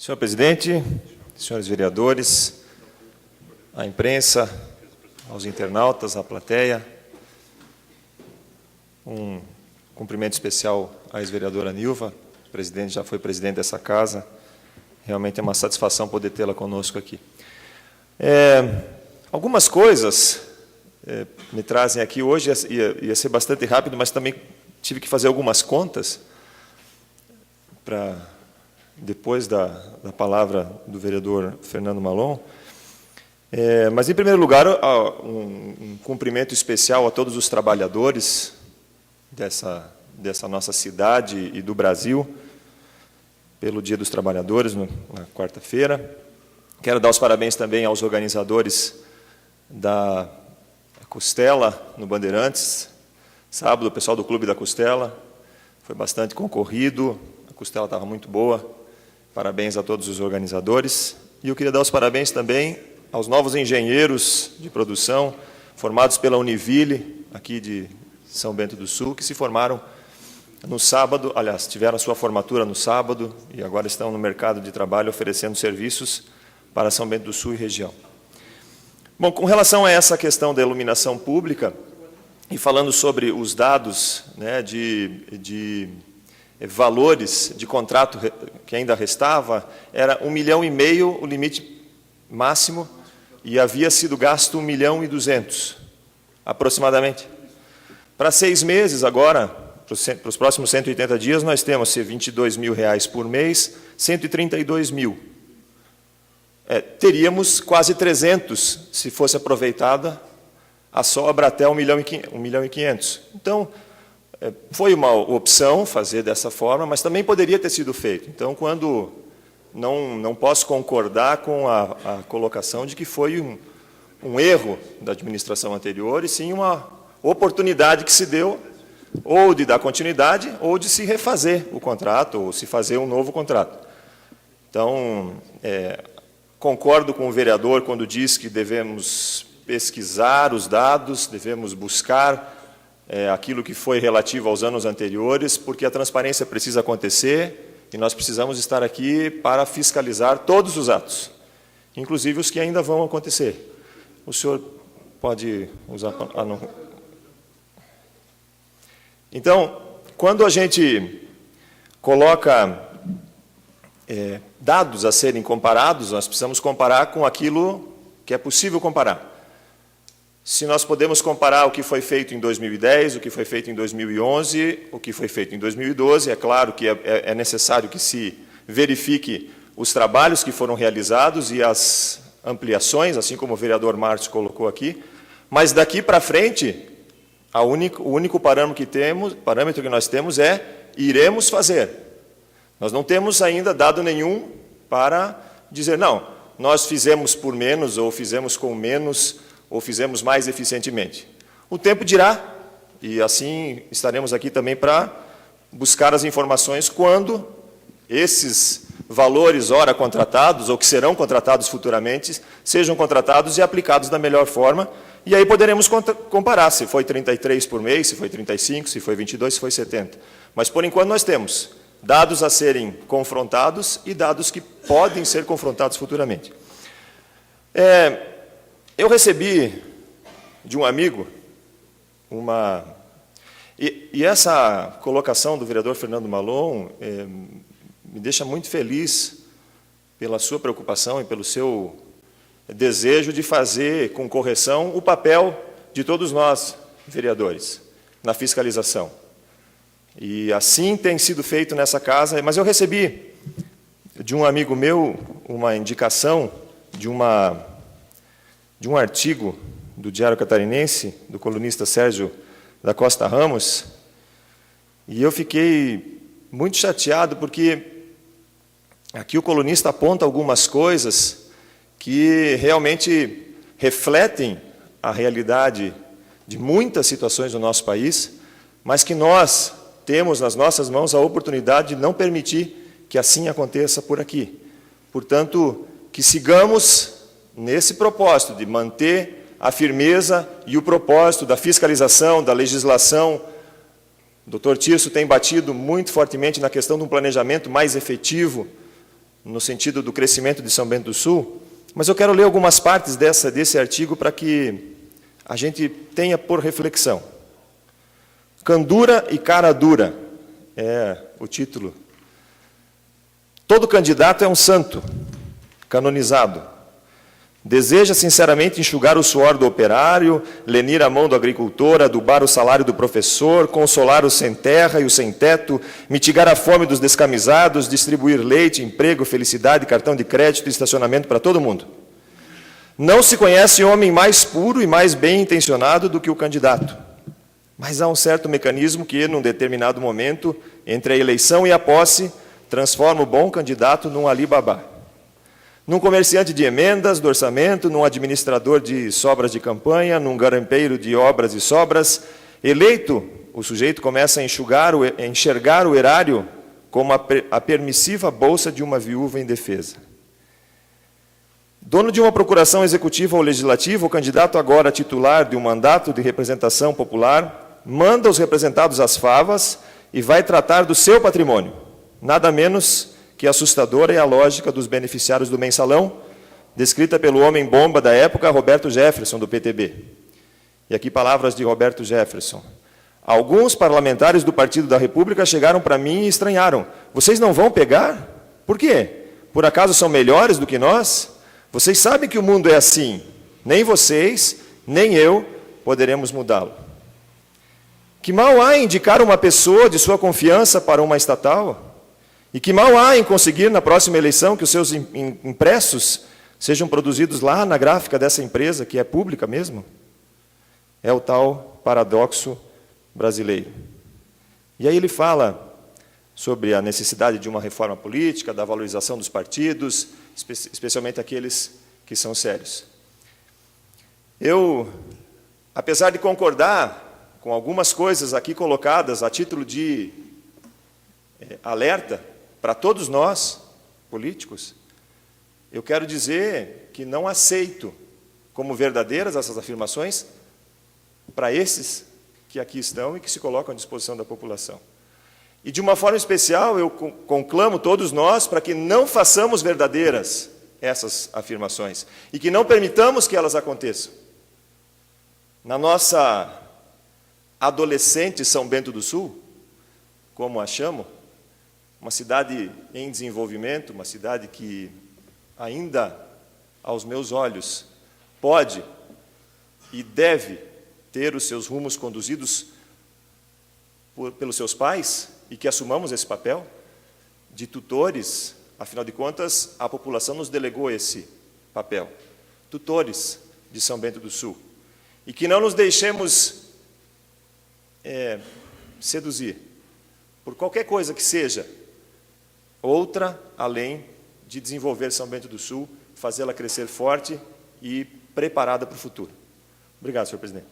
Senhor presidente, senhores vereadores, a imprensa, aos internautas, à plateia, um cumprimento especial à ex-vereadora Nilva, presidente, já foi presidente dessa casa, realmente é uma satisfação poder tê-la conosco aqui. Algumas coisas me trazem aqui hoje, ia ser bastante rápido, mas também tive que fazer algumas contas para, depois da palavra do vereador Fernando Malon. Mas, em primeiro lugar, um cumprimento especial a todos os trabalhadores dessa nossa cidade e do Brasil, pelo Dia dos Trabalhadores, na quarta-feira. Quero dar os parabéns também aos organizadores da Costela, no Bandeirantes. Sábado, o pessoal do Clube da Costela, foi bastante concorrido, a costela estava muito boa. Parabéns a todos os organizadores. E eu queria dar os parabéns também aos novos engenheiros de produção, formados pela Univille, aqui de São Bento do Sul, que se formaram no sábado, aliás, tiveram a sua formatura no sábado e agora estão no mercado de trabalho oferecendo serviços para São Bento do Sul e região. Bom, com relação a essa questão da iluminação pública, e falando sobre os dados, né, de valores de contrato que ainda restava, era 1,5 milhão o limite máximo, e havia sido gasto 1,2 milhão, aproximadamente. Para 6 meses agora, para os próximos 180 dias, nós temos R$ 22 mil por mês, 132 mil. Teríamos quase 300, se fosse aproveitada a sobra até 1,5 milhão. Então, foi uma opção fazer dessa forma, mas também poderia ter sido feito. Então, quando não posso concordar com a colocação de que foi um erro da administração anterior, e sim uma oportunidade que se deu ou de dar continuidade ou de se refazer o contrato, ou se fazer um novo contrato. Então, concordo com o vereador quando diz que devemos pesquisar os dados, devemos buscar aquilo que foi relativo aos anos anteriores, porque a transparência precisa acontecer e nós precisamos estar aqui para fiscalizar todos os atos, inclusive os que ainda vão acontecer. O senhor pode usar... Então, quando a gente coloca dados a serem comparados, nós precisamos comparar com aquilo que é possível comparar. Se nós podemos comparar o que foi feito em 2010, o que foi feito em 2011, o que foi feito em 2012, é claro que é necessário que se verifique os trabalhos que foram realizados e as ampliações, assim como o vereador Márcio colocou aqui, mas daqui para frente, o único parâmetro que nós temos é iremos fazer. Nós não temos ainda dado nenhum para dizer, não, nós fizemos por menos, ou fizemos com menos, ou fizemos mais eficientemente. O tempo dirá, e assim estaremos aqui também para buscar as informações quando esses valores ora contratados, ou que serão contratados futuramente, sejam contratados e aplicados da melhor forma, e aí poderemos comparar se foi 33 por mês, se foi 35, se foi 22, se foi 70. Mas, por enquanto, nós temos dados a serem confrontados e dados que podem ser confrontados futuramente. Eu recebi de um amigo uma... E essa colocação do vereador Fernando Malon me deixa muito feliz pela sua preocupação e pelo seu desejo de fazer com correção o papel de todos nós, vereadores, na fiscalização. E assim tem sido feito nessa casa, mas eu recebi de um amigo meu uma indicação de um artigo do Diário Catarinense, do colunista Sérgio da Costa Ramos, e eu fiquei muito chateado, porque aqui o colunista aponta algumas coisas que realmente refletem a realidade de muitas situações do nosso país, mas que nós temos nas nossas mãos a oportunidade de não permitir que assim aconteça por aqui. Portanto, que sigamos nesse propósito de manter a firmeza e o propósito da fiscalização, da legislação. O Dr. Tirso tem batido muito fortemente na questão de um planejamento mais efetivo no sentido do crescimento de São Bento do Sul, mas eu quero ler algumas partes desse artigo para que a gente tenha por reflexão. Candura e cara dura é o título. Todo candidato é um santo, canonizado. Deseja sinceramente enxugar o suor do operário, lenir a mão do agricultor, adubar o salário do professor, consolar os sem terra e os sem teto, mitigar a fome dos descamisados, distribuir leite, emprego, felicidade, cartão de crédito e estacionamento para todo mundo. Não se conhece homem mais puro e mais bem intencionado do que o candidato. Mas há um certo mecanismo que, num determinado momento, entre a eleição e a posse, transforma o bom candidato num Alibabá. Num comerciante de emendas, do orçamento, num administrador de sobras de campanha, num garimpeiro de obras e sobras. Eleito, o sujeito começa a enxergar o erário como a permissiva bolsa de uma viúva indefesa. Dono de uma procuração executiva ou legislativa, o candidato agora titular de um mandato de representação popular, manda os representados às favas e vai tratar do seu patrimônio. Nada menos que assustadora é a lógica dos beneficiários do mensalão, descrita pelo homem-bomba da época, Roberto Jefferson, do PTB. E aqui palavras de Roberto Jefferson. Alguns parlamentares do Partido da República chegaram para mim e estranharam. Vocês não vão pegar? Por quê? Por acaso são melhores do que nós? Vocês sabem que o mundo é assim. Nem vocês, nem eu poderemos mudá-lo. Que mal há em indicar uma pessoa de sua confiança para uma estatal? E que mal há em conseguir, na próxima eleição, que os seus impressos sejam produzidos lá na gráfica dessa empresa, que é pública mesmo? É o tal paradoxo brasileiro. E aí ele fala sobre a necessidade de uma reforma política, da valorização dos partidos, especialmente aqueles que são sérios. Eu, apesar de concordar com algumas coisas aqui colocadas a título de alerta, para todos nós, políticos, eu quero dizer que não aceito como verdadeiras essas afirmações para esses que aqui estão e que se colocam à disposição da população. E, de uma forma especial, eu conclamo todos nós para que não façamos verdadeiras essas afirmações e que não permitamos que elas aconteçam. Na nossa adolescente São Bento do Sul, como a chamo, uma cidade em desenvolvimento, uma cidade que ainda, aos meus olhos, pode e deve ter os seus rumos conduzidos pelos seus pais, e que assumamos esse papel de tutores, afinal de contas, a população nos delegou esse papel, tutores de São Bento do Sul, e que não nos deixemos seduzir por qualquer coisa que seja outra, além de desenvolver São Bento do Sul, fazê-la crescer forte e preparada para o futuro. Obrigado, senhor presidente.